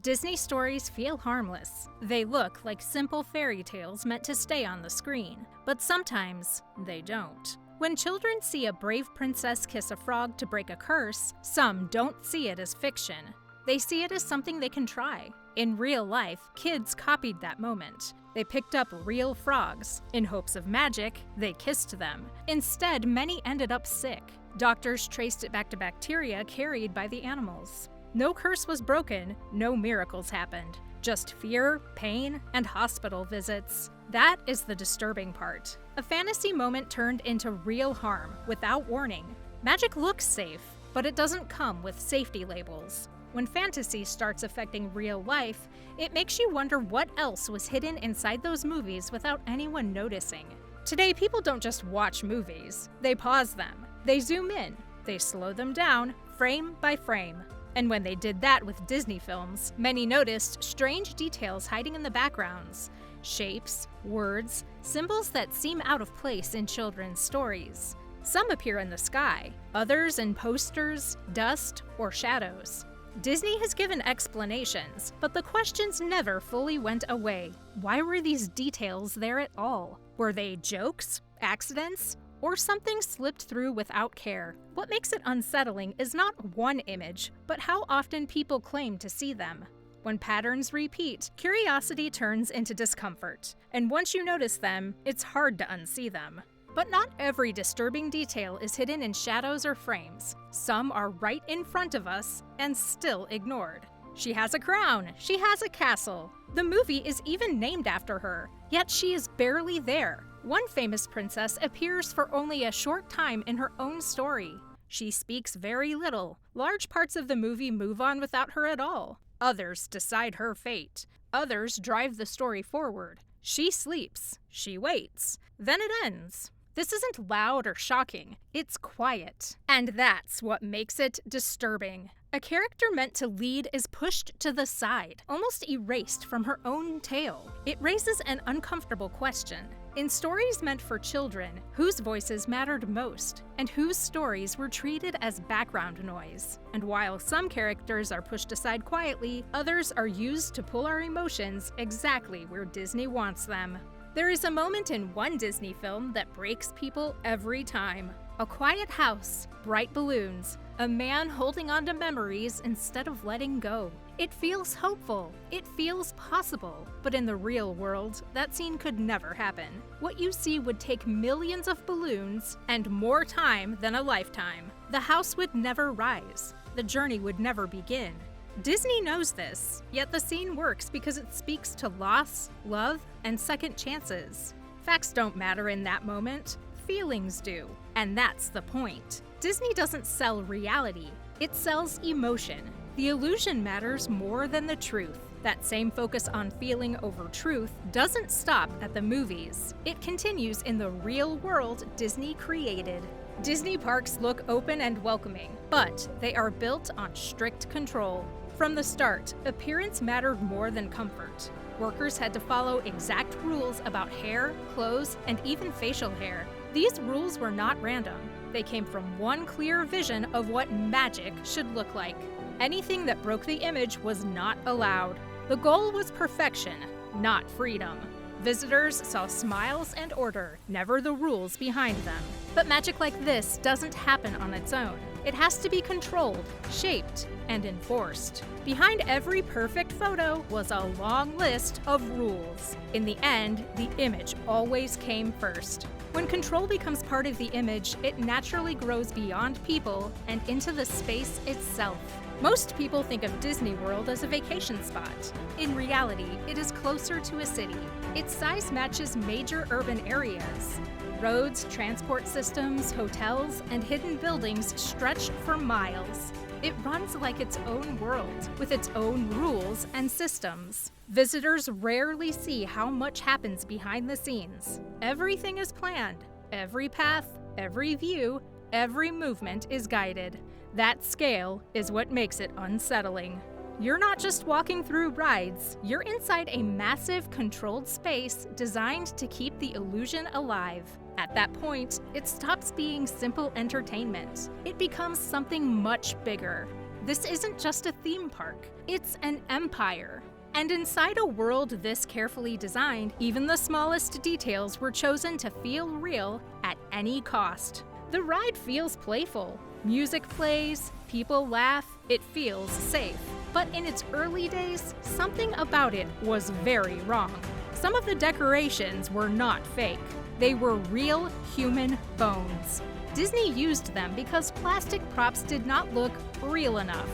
Disney stories feel harmless. They look like simple fairy tales meant to stay on the screen, but sometimes they don't. When children see a brave princess kiss a frog to break a curse, some don't see it as fiction. They see it as something they can try. In real life, kids copied that moment. They picked up real frogs. In hopes of magic, they kissed them. Instead, many ended up sick. Doctors traced it back to bacteria carried by the animals. No curse was broken, no miracles happened. Just fear, pain, and hospital visits. That is the disturbing part. A fantasy moment turned into real harm without warning. Magic looks safe, but it doesn't come with safety labels. When fantasy starts affecting real life, it makes you wonder what else was hidden inside those movies without anyone noticing. Today, people don't just watch movies. They pause them. They zoom in. They slow them down, frame by frame. And when they did that with Disney films, many noticed strange details hiding in the backgrounds. Shapes, words, symbols that seem out of place in children's stories. Some appear in the sky, others in posters, dust, or shadows. Disney has given explanations, but the questions never fully went away. Why were these details there at all? Were they jokes, accidents, or something slipped through without care? What makes it unsettling is not one image, but how often people claim to see them. When patterns repeat, curiosity turns into discomfort, and once you notice them, it's hard to unsee them. But not every disturbing detail is hidden in shadows or frames. Some are right in front of us and still ignored. She has a crown. She has a castle. The movie is even named after her, yet she is barely there. One famous princess appears for only a short time in her own story. She speaks very little. Large parts of the movie move on without her at all. Others decide her fate. Others drive the story forward. She sleeps. She waits. Then it ends. This isn't loud or shocking, it's quiet. And that's what makes it disturbing. A character meant to lead is pushed to the side, almost erased from her own tale. It raises an uncomfortable question. In stories meant for children, whose voices mattered most, and whose stories were treated as background noise? And while some characters are pushed aside quietly, others are used to pull our emotions exactly where Disney wants them. There is a moment in one Disney film that breaks people every time. A quiet house, bright balloons, a man holding on to memories instead of letting go. It feels hopeful. It feels possible. But in the real world, that scene could never happen. What you see would take millions of balloons and more time than a lifetime. The house would never rise. The journey would never begin. Disney knows this, yet the scene works because it speaks to loss, love, and second chances. Facts don't matter in that moment, feelings do. And that's the point. Disney doesn't sell reality, it sells emotion. The illusion matters more than the truth. That same focus on feeling over truth doesn't stop at the movies. It continues in the real world Disney created. Disney parks look open and welcoming, but they are built on strict control. From the start, appearance mattered more than comfort. Workers had to follow exact rules about hair, clothes, and even facial hair. These rules were not random. They came from one clear vision of what magic should look like. Anything that broke the image was not allowed. The goal was perfection, not freedom. Visitors saw smiles and order, never the rules behind them. But magic like this doesn't happen on its own. It has to be controlled, shaped, and enforced. Behind every perfect photo was a long list of rules. In the end, the image always came first. When control becomes part of the image, it naturally grows beyond people and into the space itself. Most people think of Disney World as a vacation spot. In reality, it is closer to a city. Its size matches major urban areas. Roads, transport systems, hotels, and hidden buildings stretch for miles. It runs like its own world, with its own rules and systems. Visitors rarely see how much happens behind the scenes. Everything is planned. Every path, every view, every movement is guided. That scale is what makes it unsettling. You're not just walking through rides, you're inside a massive, controlled space designed to keep the illusion alive. At that point, it stops being simple entertainment. It becomes something much bigger. This isn't just a theme park, it's an empire. And inside a world this carefully designed, even the smallest details were chosen to feel real at any cost. The ride feels playful. Music plays, people laugh, it feels safe. But in its early days, something about it was very wrong. Some of the decorations were not fake. They were real human bones. Disney used them because plastic props did not look real enough.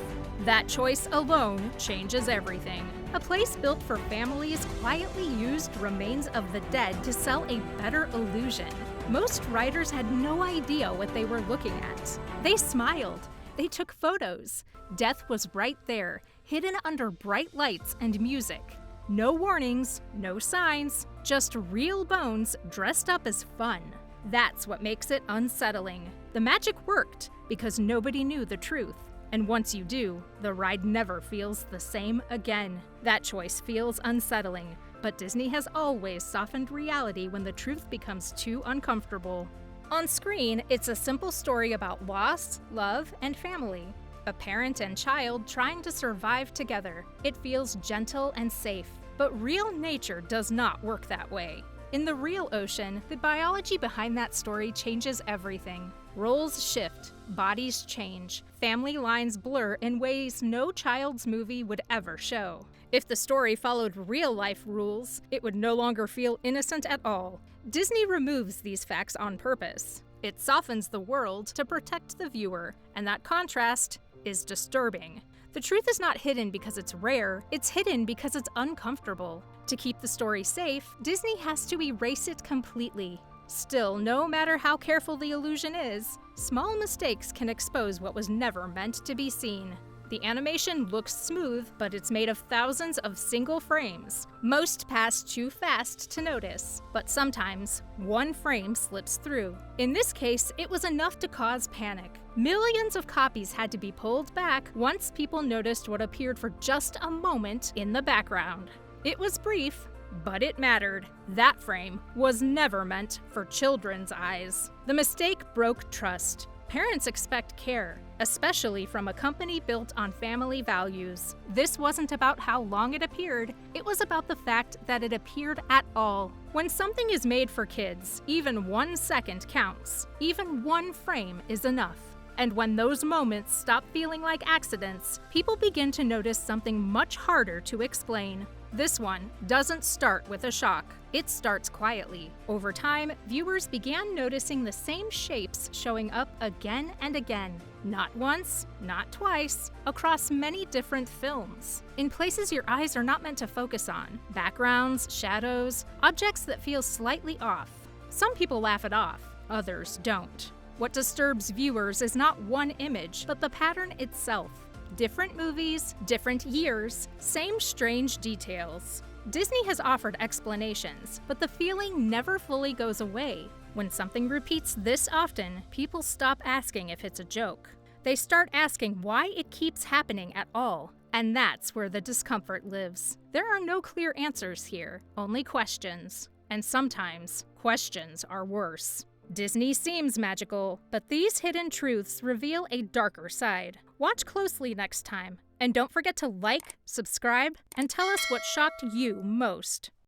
That choice alone changes everything. A place built for families quietly used remains of the dead to sell a better illusion. Most riders had no idea what they were looking at. They smiled. They took photos. Death was right there, hidden under bright lights and music. No warnings, no signs, just real bones dressed up as fun. That's what makes it unsettling. The magic worked because nobody knew the truth. And once you do, the ride never feels the same again. That choice feels unsettling, but Disney has always softened reality when the truth becomes too uncomfortable. On screen, it's a simple story about loss, love, and family. A parent and child trying to survive together. It feels gentle and safe, but real nature does not work that way. In the real ocean, the biology behind that story changes everything. Roles shift, bodies change, family lines blur in ways no child's movie would ever show. If the story followed real-life rules, it would no longer feel innocent at all. Disney removes these facts on purpose. It softens the world to protect the viewer, and that contrast is disturbing. The truth is not hidden because it's rare, it's hidden because it's uncomfortable. To keep the story safe, Disney has to erase it completely. Still, no matter how careful the illusion is, small mistakes can expose what was never meant to be seen. The animation looks smooth, but it's made of thousands of single frames. Most pass too fast to notice, but sometimes one frame slips through. In this case, it was enough to cause panic. Millions of copies had to be pulled back once people noticed what appeared for just a moment in the background. It was brief, but it mattered. That frame was never meant for children's eyes. The mistake broke trust. Parents expect care, especially from a company built on family values. This wasn't about how long it appeared, it was about the fact that it appeared at all. When something is made for kids, even 1 second counts. Even one frame is enough. And when those moments stop feeling like accidents, people begin to notice something much harder to explain. This one doesn't start with a shock. It starts quietly. Over time, viewers began noticing the same shapes showing up again and again. Not once, not twice, across many different films. In places your eyes are not meant to focus on. Backgrounds, shadows, objects that feel slightly off. Some people laugh it off, others don't. What disturbs viewers is not one image, but the pattern itself. Different movies, different years, same strange details. Disney has offered explanations, but the feeling never fully goes away. When something repeats this often, people stop asking if it's a joke. They start asking why it keeps happening at all, and that's where the discomfort lives. There are no clear answers here, only questions. And sometimes, questions are worse. Disney seems magical, but these hidden truths reveal a darker side. Watch closely next time, and don't forget to like, subscribe, and tell us what shocked you most.